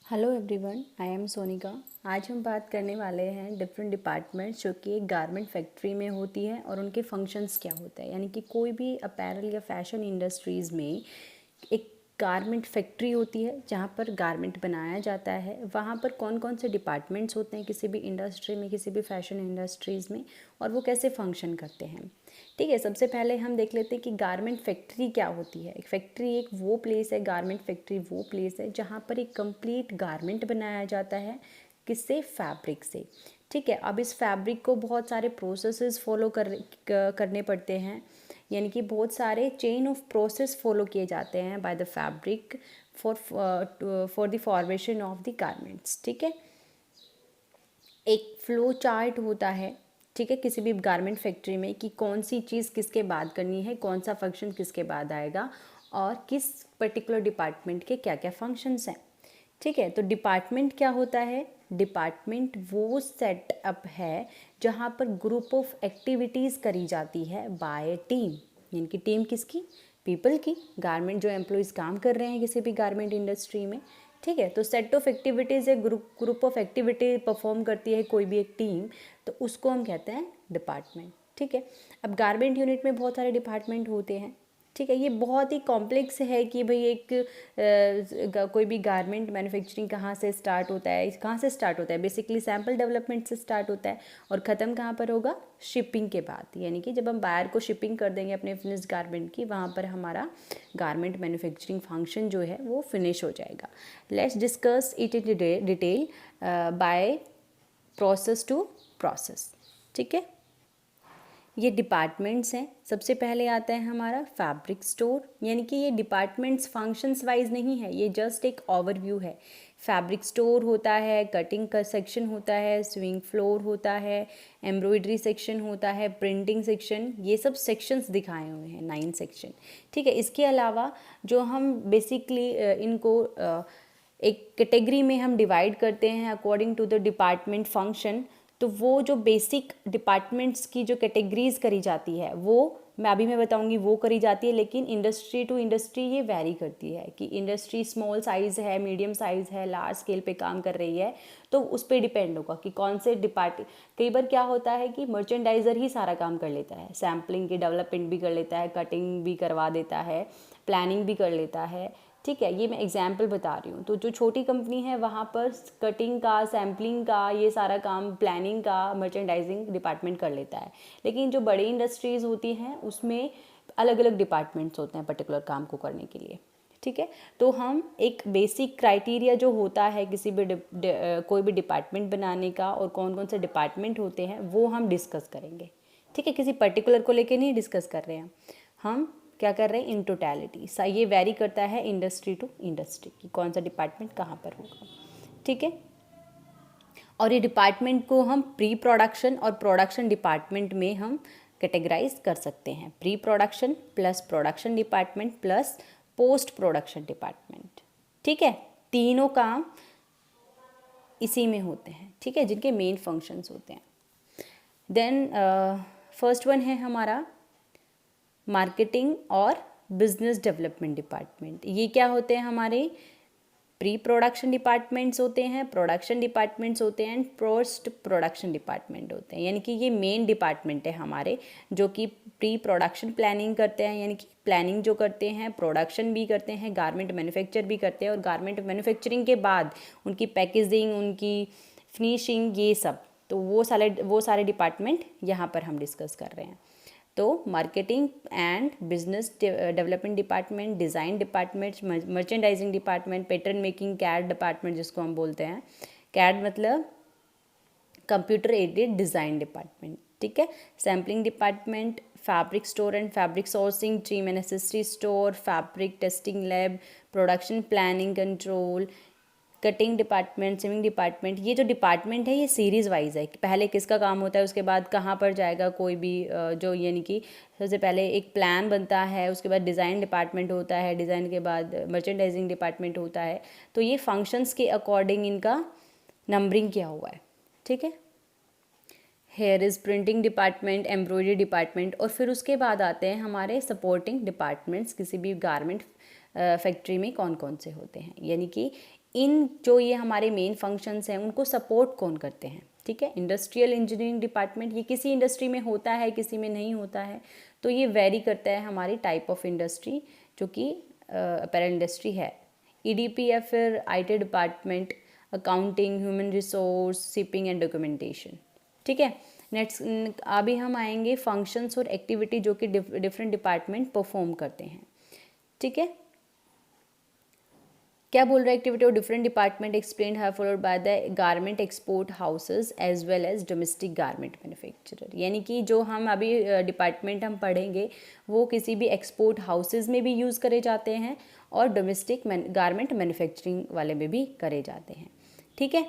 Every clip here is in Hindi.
Hello everyone, I am Sonika. आज हम बात करने वाले हैं डिफरेंट डिपार्टमेंट्स जो कि एक गारमेंट फैक्ट्री में होती है और उनके फंक्शंस क्या होते हैं। यानी कि कोई भी अपैरल या फैशन इंडस्ट्रीज़ में एक गारमेंट फैक्ट्री होती है जहाँ पर गारमेंट बनाया जाता है। वहाँ पर कौन कौन से डिपार्टमेंट्स होते हैं किसी भी इंडस्ट्री में, किसी भी फैशन इंडस्ट्रीज़ में, और वो कैसे फंक्शन करते हैं। ठीक है, सबसे पहले हम देख लेते हैं कि गारमेंट फैक्ट्री क्या होती है। एक फैक्ट्री एक वो प्लेस है, गारमेंट फैक्ट्री वो प्लेस है जहाँ पर एक कंप्लीट गारमेंट बनाया जाता है। किससे? फैब्रिक से। ठीक है, अब इस फैब्रिक को बहुत सारे प्रोसेसेस फॉलो करने पड़ते हैं। यानी कि बहुत सारे चेन ऑफ प्रोसेस फॉलो किए जाते हैं by the fabric for the formation of the garments. ठीक है, एक फ्लो चार्ट होता है। ठीक है, किसी भी गारमेंट फैक्ट्री में कि कौन सी चीज़ किसके बाद करनी है, कौन सा फंक्शन किसके बाद आएगा और किस पर्टिकुलर डिपार्टमेंट के क्या क्या फंक्शंस हैं। ठीक है, तो डिपार्टमेंट क्या होता है? डिपार्टमेंट वो सेटअप है जहाँ पर ग्रुप ऑफ एक्टिविटीज़ करी जाती है बाय टीम। यानी कि टीम किसकी? पीपल की। गारमेंट जो एम्प्लॉयज़ काम कर रहे हैं किसी भी गारमेंट इंडस्ट्री में। ठीक है, तो सेट ऑफ एक्टिविटीज़ है, ग्रुप ऑफ एक्टिविटी परफॉर्म करती है कोई भी एक टीम, तो उसको हम कहते हैं डिपार्टमेंट। ठीक है, अब गारमेंट यूनिट में बहुत सारे डिपार्टमेंट होते हैं। ठीक है, ये बहुत ही कॉम्प्लेक्स है कि भाई एक कोई भी गारमेंट मैन्युफैक्चरिंग कहाँ से स्टार्ट होता है, कहाँ से स्टार्ट होता है। बेसिकली सैम्पल डेवलपमेंट से स्टार्ट होता है और ख़त्म कहाँ पर होगा? शिपिंग के बाद। यानी कि जब हम बायर को शिपिंग कर देंगे अपने फिनिश्ड गारमेंट की, वहाँ पर हमारा गारमेंट मैन्युफैक्चरिंग फंक्शन जो है वो फिनिश हो जाएगा। Let's discuss it in detail by process to process. ठीक है, ये डिपार्टमेंट्स हैं। सबसे पहले आता है हमारा फैब्रिक स्टोर। यानी कि ये डिपार्टमेंट्स फंक्शंस वाइज नहीं है, ये जस्ट एक ओवरव्यू है। फैब्रिक स्टोर होता है, कटिंग का सेक्शन होता है, स्विंग फ्लोर होता है, एम्ब्रॉयडरी सेक्शन होता है, प्रिंटिंग सेक्शन, ये सब सेक्शंस दिखाए हुए हैं, 9 सेक्शन। ठीक है, इसके अलावा जो हम बेसिकली इनको एक कैटेगरी में हम डिवाइड करते हैं according to the department function. तो वो जो बेसिक डिपार्टमेंट्स की जो कैटेगरीज करी जाती है वो मैं बताऊंगी वो करी जाती है, लेकिन इंडस्ट्री टू इंडस्ट्री ये वैरी करती है कि इंडस्ट्री स्मॉल साइज़ है, मीडियम साइज़ है, लार्ज स्केल पे काम कर रही है, तो उस पर डिपेंड होगा कि कौन से कई बार क्या होता है कि मर्चेंडाइज़र ही सारा काम कर लेता है, सैम्पलिंग की डेवलपमेंट भी कर लेता है, कटिंग भी करवा देता है, प्लानिंग भी कर लेता है। ठीक है, ये मैं एग्जाम्पल बता रही हूँ। तो जो छोटी कंपनी है वहाँ पर कटिंग का, सैम्पलिंग का, ये सारा काम, प्लानिंग का मर्चेंडाइजिंग डिपार्टमेंट कर लेता है। लेकिन जो बड़ी इंडस्ट्रीज़ होती हैं उसमें अलग अलग डिपार्टमेंट्स होते हैं पर्टिकुलर काम को करने के लिए। ठीक है, तो हम एक बेसिक क्राइटेरिया जो होता है किसी भी कोई भी डिपार्टमेंट बनाने का और कौन कौन से डिपार्टमेंट होते हैं वो हम डिस्कस करेंगे। ठीक है, किसी पर्टिकुलर को लेके नहीं डिस्कस कर रहे हैं हम, क्या कर रहे हैं इन टोटैलिटी। ये वेरी करता है इंडस्ट्री टू इंडस्ट्री कि कौन सा डिपार्टमेंट कहाँ पर होगा। ठीक है, और ये डिपार्टमेंट को हम प्री प्रोडक्शन और प्रोडक्शन डिपार्टमेंट में हम कैटेगराइज कर सकते हैं। Pre production plus production department plus post production department. ठीक है, तीनों काम इसी में होते हैं। ठीक है, जिनके मेन फंक्शंस होते हैं। देन फर्स्ट वन है हमारा मार्केटिंग और बिजनेस डेवलपमेंट डिपार्टमेंट। ये क्या होते हैं? हमारे प्री प्रोडक्शन डिपार्टमेंट्स होते हैं, प्रोडक्शन डिपार्टमेंट्स होते हैं, पोस्ट प्रोडक्शन डिपार्टमेंट होते हैं। यानी कि ये मेन डिपार्टमेंट है हमारे जो कि प्री प्रोडक्शन प्लानिंग करते हैं, यानी कि प्लानिंग जो करते हैं, प्रोडक्शन भी करते हैं, गारमेंट मैन्युफैक्चर भी करते हैं, और गारमेंट मैन्युफैक्चरिंग के बाद उनकी पैकेजिंग, उनकी फिनिशिंग, ये सब, तो वो सारे डिपार्टमेंट यहाँ पर हम डिस्कस कर रहे हैं। तो marketing and business development department, design department, merchandising department, pattern making, CAD department जिसको हम बोलते हैं। कैड मतलब कंप्यूटर एडेड डिज़ाइन डिपार्टमेंट। ठीक है, sampling department, fabric store and fabric sourcing, trim and accessory store, fabric testing lab, production planning control, cutting department, swing department. ये जो डिपार्टमेंट है ये सीरीज़ वाइज है कि पहले किसका काम होता है, उसके बाद कहाँ पर जाएगा कोई भी जो, यानी कि सबसे पहले एक प्लान बनता है, उसके बाद डिज़ाइन डिपार्टमेंट होता है, डिज़ाइन के बाद मर्चेंडाइजिंग डिपार्टमेंट होता है। तो ये फंक्शंस के अकॉर्डिंग इनका नंबरिंग किया हुआ है। ठीक है, here is printing department, embroidery department, और फिर उसके बाद आते हैं हमारे सपोर्टिंग डिपार्टमेंट्स किसी भी गारमेंट फैक्ट्री में कौन कौन से होते हैं। यानी कि इन जो ये हमारे मेन फंक्शंस हैं उनको सपोर्ट कौन करते हैं, ठीक है। इंडस्ट्रियल इंजीनियरिंग डिपार्टमेंट ये किसी इंडस्ट्री में होता है, किसी में नहीं होता है, तो ये वेरी करता है हमारी टाइप ऑफ इंडस्ट्री जो कि अपैरल इंडस्ट्री है। ईडीपी या फिर IT department, accounting, human resource, shipping and documentation, ठीक है। नेक्स्ट अभी हम आएंगे फंक्शंस और एक्टिविटी जो कि डिफरेंट डिपार्टमेंट परफॉर्म करते हैं, ठीक है। क्या बोल रहा है, activity of different department explained है followed by the garment export houses as well as domestic garment manufacturer. यानी कि जो हम अभी डिपार्टमेंट हम पढ़ेंगे वो किसी भी एक्सपोर्ट हाउसेज में भी यूज़ करे जाते हैं और डोमेस्टिक गारमेंट मैन्युफैक्चरिंग वाले में भी करे जाते हैं, ठीक है।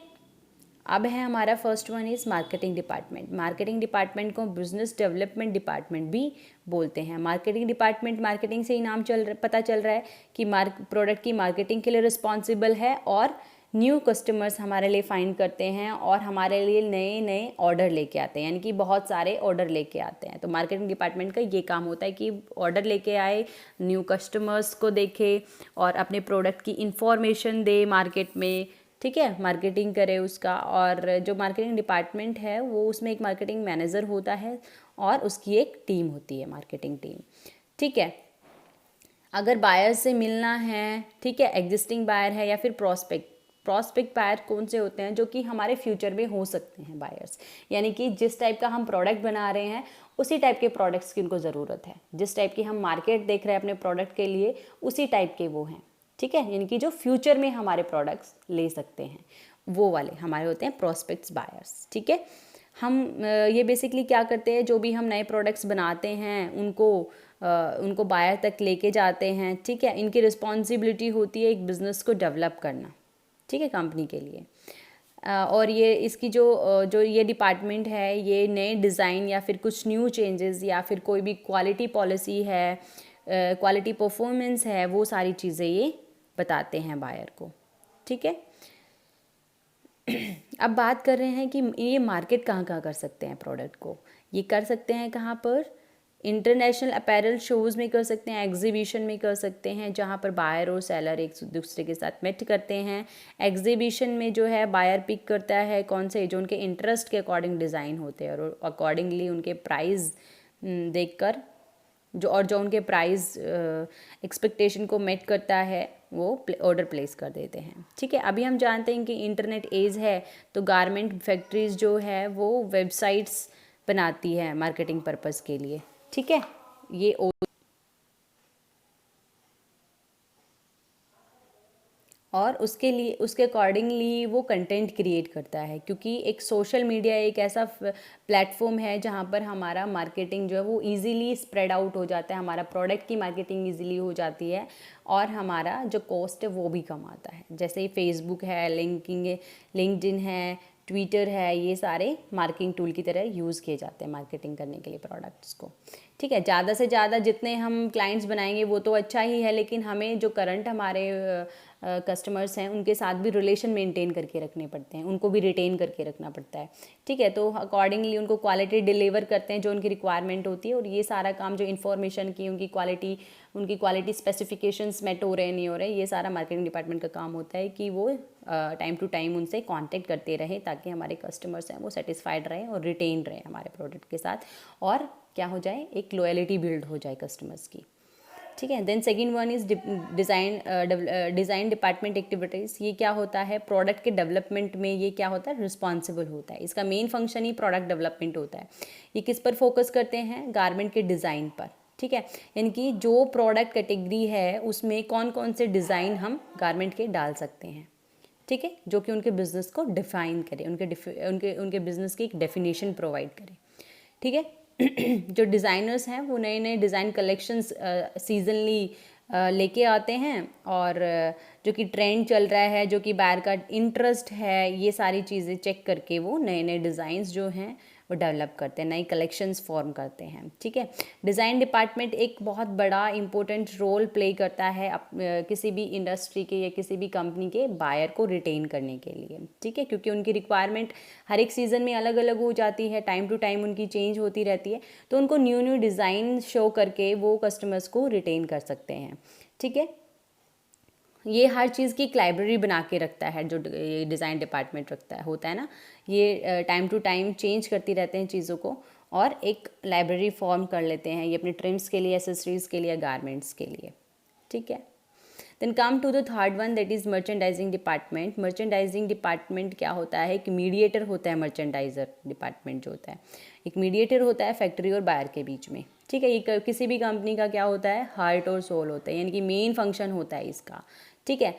अब है हमारा first one is marketing department. Marketing department को बिजनेस डेवलपमेंट डिपार्टमेंट भी बोलते हैं। मार्केटिंग डिपार्टमेंट, मार्केटिंग से ही नाम पता चल रहा है कि प्रोडक्ट की मार्केटिंग के लिए रिस्पॉन्सिबल है और न्यू कस्टमर्स हमारे लिए फाइंड करते हैं और हमारे लिए नए नए ऑर्डर लेके आते हैं, यानी कि बहुत सारे ऑर्डर लेके आते हैं। तो मार्केटिंग डिपार्टमेंट का ये काम होता है कि ऑर्डर लेके आए, न्यू कस्टमर्स को देखे और अपने प्रोडक्ट की इंफॉर्मेशन दे मार्केट में, ठीक है, मार्केटिंग करे उसका। और जो मार्केटिंग डिपार्टमेंट है वो उसमें एक मार्केटिंग मैनेजर होता है और उसकी एक टीम होती है, मार्केटिंग टीम, ठीक है। अगर बायर से मिलना है, ठीक है, एग्जिस्टिंग बायर है या फिर प्रॉस्पेक्ट बायर कौन से होते हैं जो कि हमारे फ्यूचर में हो सकते हैं बायर्स, यानी कि जिस टाइप का हम प्रोडक्ट बना रहे हैं उसी टाइप के प्रोडक्ट्स की उनको ज़रूरत है, जिस टाइप की हम मार्केट देख रहे हैं अपने प्रोडक्ट के लिए उसी टाइप के वो हैं, ठीक है। यानी कि जो फ्यूचर में हमारे प्रोडक्ट्स ले सकते हैं वो वाले हमारे होते हैं प्रॉस्पेक्ट्स बायर्स, ठीक है। हम ये बेसिकली क्या करते हैं, जो भी हम नए प्रोडक्ट्स बनाते हैं उनको बायर तक लेके जाते हैं, ठीक है। इनकी रिस्पॉन्सिबिलिटी होती है एक बिज़नेस को डेवलप करना, ठीक है, कंपनी के लिए। और ये इसकी जो ये डिपार्टमेंट है ये नए डिज़ाइन या फिर कुछ न्यू चेंजेस या फिर कोई भी क्वालिटी पॉलिसी है, क्वालिटी परफॉर्मेंस है, वो सारी चीज़ें ये बताते हैं बायर को, ठीक है। अब बात कर रहे हैं कि ये मार्केट कहाँ कहाँ कर सकते हैं प्रोडक्ट को। ये कर सकते हैं कहाँ पर, इंटरनेशनल अपैरल शोज़ में कर सकते हैं, एग्जीबिशन में कर सकते हैं जहाँ पर बायर और सेलर एक दूसरे के साथ मेट करते हैं। एग्जीबिशन में जो है बायर पिक करता है कौन से जो उनके इंटरेस्ट के अकॉर्डिंग डिज़ाइन होते हैं और अकॉर्डिंगली उनके प्राइस देखकर जो उनके प्राइस एक्सपेक्टेशन को मेट करता है वो ऑर्डर प्लेस कर देते हैं, ठीक है। अभी हम जानते हैं कि इंटरनेट एज है तो गारमेंट फैक्ट्रीज़ जो है वो वेबसाइट्स बनाती है मार्केटिंग पर्पस के लिए, ठीक है। ये और उसके अकॉर्डिंगली वो कंटेंट क्रिएट करता है, क्योंकि एक सोशल मीडिया एक ऐसा प्लेटफॉर्म है जहाँ पर हमारा मार्केटिंग जो है वो इजीली स्प्रेड आउट हो जाता है, हमारा प्रोडक्ट की मार्केटिंग इजीली हो जाती है और हमारा जो कॉस्ट है वो भी कम आता है। जैसे ही फेसबुक है, लिंक्डइन है, ट्विटर है, ये सारे मार्केटिंग टूल की तरह यूज़ किए जाते हैं मार्केटिंग करने के लिए प्रोडक्ट्स को, ठीक है। ज़्यादा से ज़्यादा जितने हम क्लाइंट्स बनाएंगे वो तो अच्छा ही है, लेकिन हमें जो करंट हमारे कस्टमर्स हैं उनके साथ भी रिलेशन मेंटेन करके रखने पड़ते हैं, उनको भी रिटेन करके रखना पड़ता है, ठीक है। तो अकॉर्डिंगली उनको क्वालिटी डिलीवर करते हैं जो उनकी रिक्वायरमेंट होती है और ये सारा काम जो इन्फॉर्मेशन की उनकी क्वालिटी स्पेसिफिकेशंस मेट हो रहे हैं नहीं हो रहे, ये सारा मार्केटिंग डिपार्टमेंट का काम होता है कि वो टाइम टू टाइम उनसे कांटेक्ट करते रहें ताकि हमारे कस्टमर्स हैं वो सेटिस्फाइड रहें और रिटेन रहें हमारे प्रोडक्ट के साथ और क्या हो जाए, एक लॉयल्टी बिल्ड हो जाए कस्टमर्स की, ठीक है। Then second one is design department activities. ये क्या होता है, प्रोडक्ट के डेवलपमेंट में ये क्या होता है, रिस्पॉन्सिबल होता है। इसका मेन फंक्शन ही प्रोडक्ट डेवलपमेंट होता है। ये किस पर फोकस करते हैं, गारमेंट के डिज़ाइन पर, ठीक है। यानी कि जो प्रोडक्ट कैटेगरी है उसमें कौन कौन से डिज़ाइन हम गारमेंट के डाल सकते हैं, ठीक है, जो कि उनके बिज़नेस को डिफ़ाइन करे, उनके बिज़नेस की एक डेफिनेशन प्रोवाइड करे, ठीक है। जो डिज़ाइनर्स हैं वो नए नए डिज़ाइन कलेक्शंस सीजनली लेके आते हैं और जो कि ट्रेंड चल रहा है, जो कि बायर का इंटरेस्ट है, ये सारी चीज़ें चेक करके वो नए नए डिज़ाइंस जो हैं वो डेवलप करते हैं, नई कलेक्शंस फॉर्म करते हैं, ठीक है। डिज़ाइन डिपार्टमेंट एक बहुत बड़ा इंपॉर्टेंट रोल प्ले करता है किसी भी इंडस्ट्री के या किसी भी कंपनी के बायर को रिटेन करने के लिए, ठीक है, क्योंकि उनकी रिक्वायरमेंट हर एक सीज़न में अलग अलग हो जाती है, टाइम टू टाइम उनकी चेंज होती रहती है, तो उनको न्यू न्यू डिज़ाइन शो करके वो कस्टमर्स को रिटेन कर सकते हैं, ठीक है। ये हर चीज़ की एक लाइब्रेरी बना के रखता है, जो ये डिज़ाइन डिपार्टमेंट रखता है, होता है ना, ये टाइम टू टाइम चेंज करती रहते हैं चीज़ों को और एक लाइब्रेरी फॉर्म कर लेते हैं, ये अपने ट्रिम्स के लिए, एसेसरीज़ के लिए, गारमेंट्स के लिए, ठीक है। Then come to the third one, that is merchandising department. Merchandising department क्या होता है, एक मीडिएटर होता है। मर्चेंडाइजर डिपार्टमेंट जो होता है, एक मीडिएटर होता है फैक्ट्री और बायर के बीच में, ठीक है। ये किसी भी कंपनी का क्या होता है, हार्ट और सोल होता है, यानी कि मेन फंक्शन होता है इसका, ठीक है।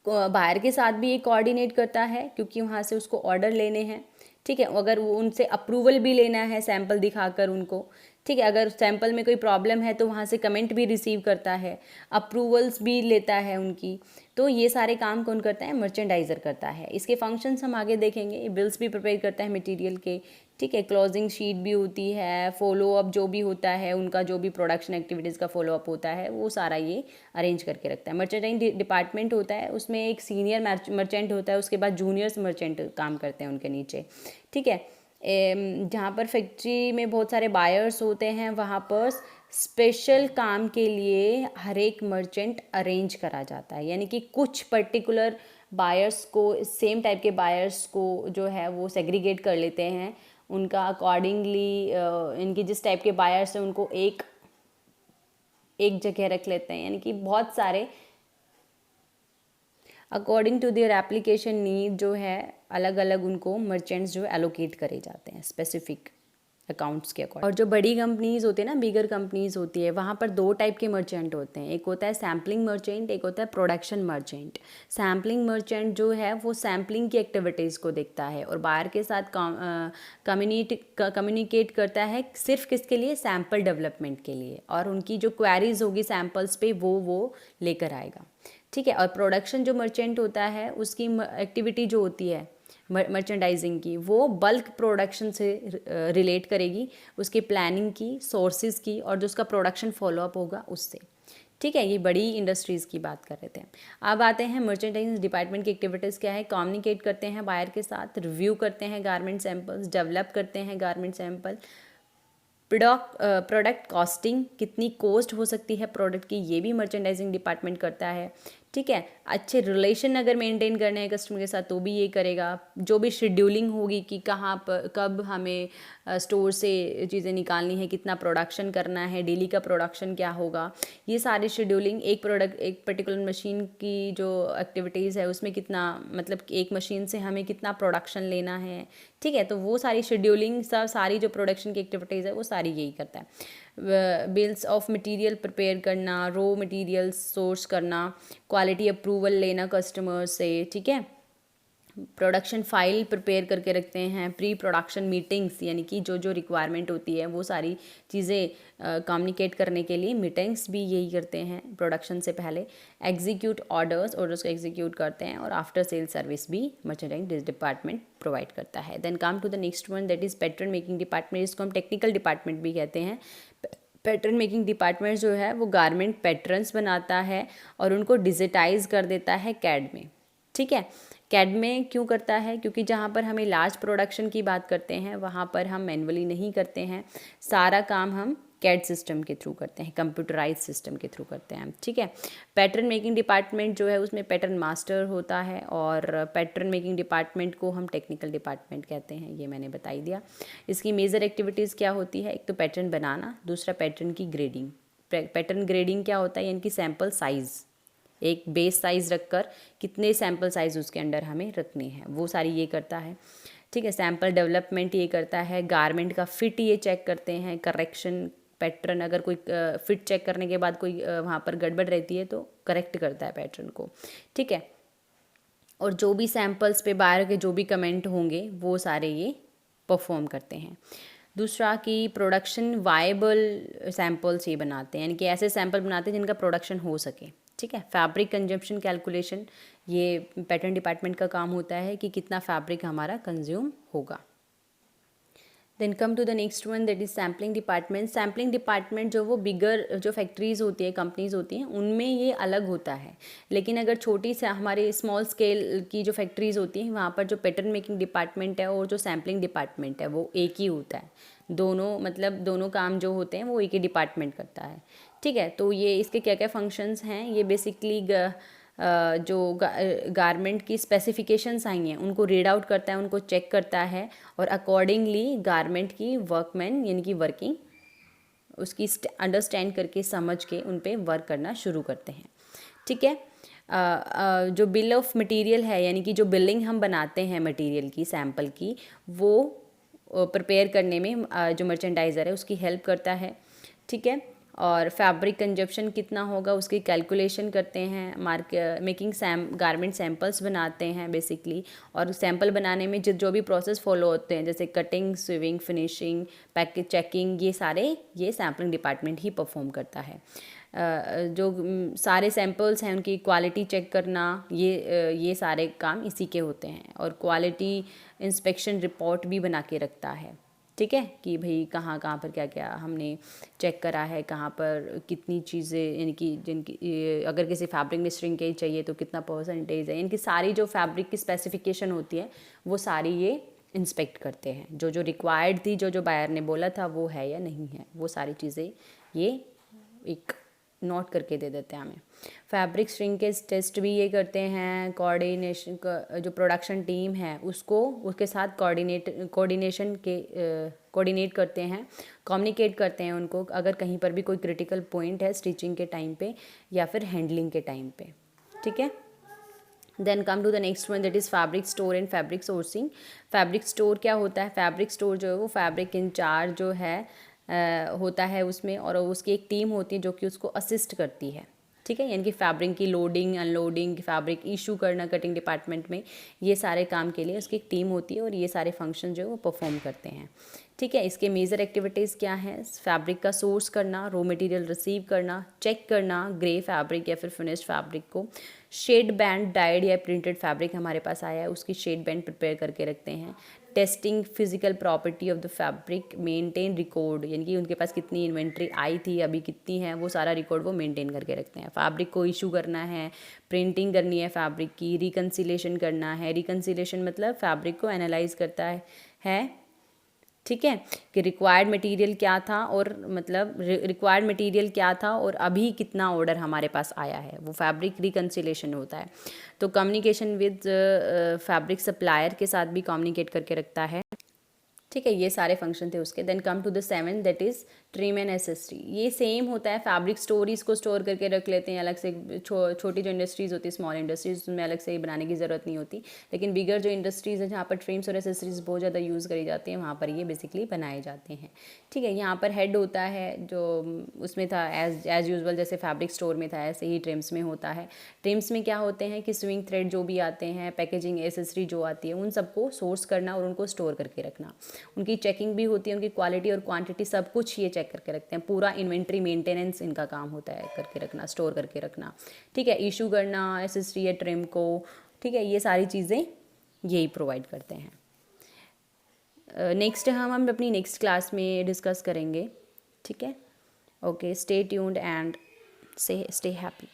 बायर के साथ भी ये कोऑर्डिनेट करता है, क्योंकि वहाँ से उसको ऑर्डर लेने हैं, ठीक है। अगर वो उनसे अप्रूवल भी लेना है सैंपल दिखाकर उनको, ठीक है। अगर सैंपल में कोई प्रॉब्लम है तो वहाँ से कमेंट भी रिसीव करता है, अप्रूवल्स भी लेता है उनकी। तो ये सारे काम कौन करता है, मर्चेंडाइज़र करता है। इसके फंक्शंस हम आगे देखेंगे। बिल्स भी प्रिपेयर करता है मटेरियल के, ठीक है। क्लोजिंग शीट भी होती है, फॉलोअप जो भी होता है उनका, जो भी प्रोडक्शन एक्टिविटीज़ का फॉलोअप होता है वो सारा ये अरेंज करके रखता है। मर्चेंडाइजिंग डिपार्टमेंट होता है, उसमें एक सीनियर मर्चेंट होता है, उसके बाद जूनियर्स मर्चेंट काम करते हैं उनके नीचे, ठीक है। जहाँ पर फैक्ट्री में बहुत सारे बायर्स होते हैं, वहाँ पर स्पेशल काम के लिए हर एक मर्चेंट अरेंज करा जाता है, यानी कि कुछ पर्टिकुलर बायर्स को, सेम टाइप के बायर्स को जो है वो सेग्रीगेट कर लेते हैं, उनका अकॉर्डिंगली इनकी जिस टाइप के बायर्स हैं उनको एक जगह रख लेते हैं, यानी कि बहुत सारे according to their application need जो है अलग अलग उनको मर्चेंट्स जो एलोकेट करे जाते हैं स्पेसिफिक अकाउंट्स के अकॉर्डिंग। और जो बड़ी कंपनीज़ होती है ना, बिगर कंपनीज़ होती है, वहाँ पर दो टाइप के मर्चेंट होते हैं, एक होता है सैम्पलिंग मर्चेंट, एक होता है प्रोडक्शन मर्चेंट। सैम्पलिंग मर्चेंट जो है वो सैम्पलिंग की एक्टिविटीज़ को देखता है और बायर के साथ कम्युनिकेट करता है, सिर्फ किसके लिए, सैम्पल डेवलपमेंट के लिए, और उनकी जो क्वेरीज होगी सैम्पल्स पे वो लेकर आएगा, ठीक है। और प्रोडक्शन जो मर्चेंट होता है उसकी एक्टिविटी जो होती है मर्चेंडाइजिंग की, वो बल्क प्रोडक्शन से रिलेट करेगी, उसकी प्लानिंग की, सोर्सेज की, और जो उसका प्रोडक्शन फॉलोअप होगा उससे, ठीक है। ये बड़ी इंडस्ट्रीज़ की बात कर रहे थे। अब आते हैं मर्चेंडाइजिंग डिपार्टमेंट की एक्टिविटीज़ क्या है। कम्युनिकेट करते हैं बायर के साथ, रिव्यू करते हैं गारमेंट सैंपल्स, डेवलप करते हैं गारमेंट सैंपल, प्रोडक्ट कॉस्टिंग, कितनी कॉस्ट हो सकती है प्रोडक्ट की, ये भी मर्चेंडाइजिंग डिपार्टमेंट करता है, ठीक है। अच्छे रिलेशन अगर मेंटेन करने हैं कस्टमर के साथ तो भी ये करेगा। जो भी शेड्यूलिंग होगी कि कहाँ पर कब हमें स्टोर से चीज़ें निकालनी है, कितना प्रोडक्शन करना है, डेली का प्रोडक्शन क्या होगा, ये सारी शेड्यूलिंग, एक पर्टिकुलर मशीन की जो एक्टिविटीज़ है उसमें कितना, मतलब एक मशीन से हमें कितना प्रोडक्शन लेना है, ठीक है। तो वो सारी शेड्यूलिंग सारी जो प्रोडक्शन की एक्टिविटीज़ है वो सारी यही करता है। बिल्स ऑफ मटेरियल प्रिपेयर करना, रॉ मटेरियल्स सोर्स करना, क्वालिटी अप्रूवल लेना कस्टमर से, ठीक है। प्रोडक्शन फाइल प्रिपेयर करके रखते हैं, प्री प्रोडक्शन मीटिंग्स, यानी कि जो जो रिक्वायरमेंट होती है वो सारी चीज़ें कम्युनिकेट करने के लिए मीटिंग्स भी यही करते हैं प्रोडक्शन से पहले। एग्जीक्यूट ऑर्डर्स को एग्जीक्यूट करते हैं, और आफ्टर सेल सर्विस भी मर्चेंडाइजिंग डिपार्टमेंट प्रोवाइड करता है। Then come to the next one, that is pattern making department, इसको हम टेक्निकल डिपार्टमेंट भी कहते हैं। पैटर्न मेकिंग डिपार्टमेंट जो है वो गारमेंट पैटर्न्स बनाता है और उनको डिजिटाइज कर देता है कैड में, ठीक है। कैड में क्यों करता है, क्योंकि जहाँ पर हमें लार्ज प्रोडक्शन की बात करते हैं वहाँ पर हम मैन्युअली नहीं करते हैं, सारा काम हम कैड सिस्टम के थ्रू करते हैं, कंप्यूटराइज सिस्टम के थ्रू करते हैं, ठीक है। पैटर्न मेकिंग डिपार्टमेंट जो है उसमें पैटर्न मास्टर होता है, और पैटर्न मेकिंग डिपार्टमेंट को हम टेक्निकल डिपार्टमेंट कहते हैं, ये मैंने बता ही दिया। इसकी मेजर एक्टिविटीज़ क्या होती है, एक तो पैटर्न बनाना, दूसरा पैटर्न की ग्रेडिंग। पैटर्न ग्रेडिंग क्या होता है, यानी कि सैम्पल साइज़, एक बेस साइज़ रखकर कितने सैम्पल साइज़ उसके अंदर हमें रखने हैं, वो सारी ये करता है, ठीक है। सैम्पल डेवलपमेंट ये करता है, गारमेंट का फिट ये चेक करते हैं, करेक्शन पैटर्न, अगर कोई फिट चेक करने के बाद कोई वहाँ पर गड़बड़ रहती है तो करेक्ट करता है पैटर्न को, ठीक है। और जो भी सैम्पल्स पे बाहर के जो भी कमेंट होंगे वो सारे ये परफॉर्म करते हैं। दूसरा कि प्रोडक्शन वायबल सैम्पल्स ये बनाते हैं, यानी कि ऐसे सैम्पल बनाते हैं जिनका प्रोडक्शन हो सके, ठीक है। फैब्रिक कंजम्पशन कैलकुलेशन, ये पैटर्न डिपार्टमेंट का काम होता है कि कितना फैब्रिक हमारा कंज्यूम होगा। Then come to the next one, that is sampling department. Sampling department जो वो बिगर जो फैक्ट्रीज़ होती है, कंपनीज़ होती हैं, उनमें ये अलग होता है, लेकिन अगर छोटी से हमारे स्मॉल स्केल की जो फैक्ट्रीज़ होती हैं वहाँ पर जो पैटर्न मेकिंग डिपार्टमेंट है और जो सैम्पलिंग डिपार्टमेंट है वो एक ही होता है। दोनों काम जो होते हैं वो एक ही डिपार्टमेंट करता है, ठीक है। तो ये इसके क्या क्या फंक्शंस हैं, ये बेसिकली जो गारमेंट की स्पेसिफिकेशंस आई हैं उनको रीड आउट करता है, उनको चेक करता है और अकॉर्डिंगली गारमेंट की वर्कमैन यानी कि वर्किंग उसकी अंडरस्टैंड करके समझ के उन पे वर्क करना शुरू करते हैं। ठीक है। जो बिल ऑफ मटेरियल है यानी कि जो बिलिंग हम बनाते हैं मटेरियल की, सैम्पल की, वो प्रिपेयर करने में जो मर्चेंडाइज़र है उसकी हेल्प करता है। ठीक है। और फैब्रिक कंजप्शन कितना होगा उसकी कैलकुलेशन करते हैं, मेकिंग गारमेंट सैम्पल्स बनाते हैं बेसिकली। और सैम्पल बनाने में जो भी प्रोसेस फॉलो होते हैं जैसे कटिंग, स्विविंग, फिनिशिंग, पैकेज, चेकिंग, ये सैम्पलिंग डिपार्टमेंट ही परफॉर्म करता है। जो सारे सैम्पल्स हैं उनकी क्वालिटी चेक करना, ये सारे काम इसी के होते हैं। और क्वालिटी इंस्पेक्शन रिपोर्ट भी बना के रखता है। ठीक है, कि भाई कहाँ कहाँ पर क्या क्या हमने चेक करा है, कहाँ पर कितनी चीज़ें, यानी कि अगर किसी फैब्रिक में श्रिंकेज चाहिए तो कितना परसेंटेज है, इनकी सारी जो फैब्रिक की स्पेसिफिकेशन होती है वो सारी ये इंस्पेक्ट करते हैं। जो जो रिक्वायर्ड थी, जो जो बायर ने बोला था वो है या नहीं है, वो सारी चीज़ें ये एक नोट करके दे देते हैं हमें। फैब्रिक श्रिंकेज टेस्ट भी ये करते हैं। कोऑर्डिनेशन जो प्रोडक्शन टीम है उसके साथ कोऑर्डिनेट करते हैं, कम्युनिकेट करते हैं उनको अगर कहीं पर भी कोई क्रिटिकल पॉइंट है स्टिचिंग के टाइम पे या फिर हैंडलिंग के टाइम पे। ठीक है। Then come to the next one, that is fabric store and fabric sourcing. Fabric store क्या होता है? फैब्रिक स्टोर जो है वो फैब्रिक इंचार्ज जो है होता है उसमें, और उसकी एक टीम होती है जो कि उसको असिस्ट करती है। ठीक है। यानी कि फैब्रिक की लोडिंग, अनलोडिंग, फैब्रिक इशू करना कटिंग डिपार्टमेंट में, ये सारे काम के लिए उसकी एक टीम होती है और ये सारे फंक्शन जो है वो परफॉर्म करते हैं। ठीक है। इसके मेजर एक्टिविटीज़ क्या हैं? फैब्रिक का सोर्स करना, रॉ मटेरियल रिसीव करना, चेक करना ग्रे फैब्रिक या फिर फिनिश्ड फैब्रिक को, शेड बैंड डाइड या प्रिंटेड फैब्रिक हमारे पास आया है उसकी शेड बैंड प्रिपेयर करके रखते हैं, testing physical property of the fabric, maintain record, यानी कि उनके पास कितनी इन्वेंट्री आई थी, अभी कितनी है, वो सारा रिकॉर्ड वो मेंटेन करके रखते हैं। फैब्रिक को इशू करना है, प्रिंटिंग करनी है फैब्रिक की, रिकन्सिलेशन करना है। रिकन्सिलेशन मतलब फैब्रिक को एनालाइज करता है। ठीक है, कि रिक्वायर्ड मटेरियल क्या था, और मतलब रिक्वायर्ड मटेरियल क्या था और अभी कितना ऑर्डर हमारे पास आया है, वो फैब्रिक रिकन्सिलेशन होता है। तो कम्युनिकेशन विद फैब्रिक सप्लायर के साथ भी कम्युनिकेट करके रखता है। ठीक है, ये सारे फंक्शन थे उसके। Then come to the 7, that is trim and accessory. ये सेम होता है, फैब्रिक स्टोरीज को स्टोर करके रख लेते हैं अलग से। छोटी जो इंडस्ट्रीज़ होती है, स्मॉल इंडस्ट्रीज, उसमें अलग से बनाने की ज़रूरत नहीं होती। लेकिन बिगर जो इंडस्ट्रीज़ हैं जहाँ पर ट्रिम्स और एसेसरीज बहुत ज़्यादा यूज़ करी जाती हैं, वहाँ पर ये बेसिकली बनाए जाते हैं। ठीक है। यहाँ पर हेड होता है जो उसमें था एज यूजल, जैसे फैब्रिक स्टोर में था ऐसे ही ट्रिम्स में होता है। ट्रिम्स में क्या होते हैं कि स्विंग थ्रेड जो भी आते हैं, पैकेजिंग एसेसरी जो आती है, उन सबको सोर्स करना और उनको स्टोर करके रखना। उनकी चेकिंग भी होती है, उनकी क्वालिटी और क्वांटिटी सब कुछ ये चेक करके रखते हैं। पूरा इन्वेंट्री मेंटेनेंस इनका काम होता है करके रखना, स्टोर करके रखना। ठीक है। इशू करना एसेसरी या ट्रिम को। ठीक है, ये सारी चीज़ें यही प्रोवाइड करते हैं। नेक्स्ट हम अपनी नेक्स्ट क्लास में डिस्कस करेंगे। ठीक है। Okay, stay tuned and stay happy.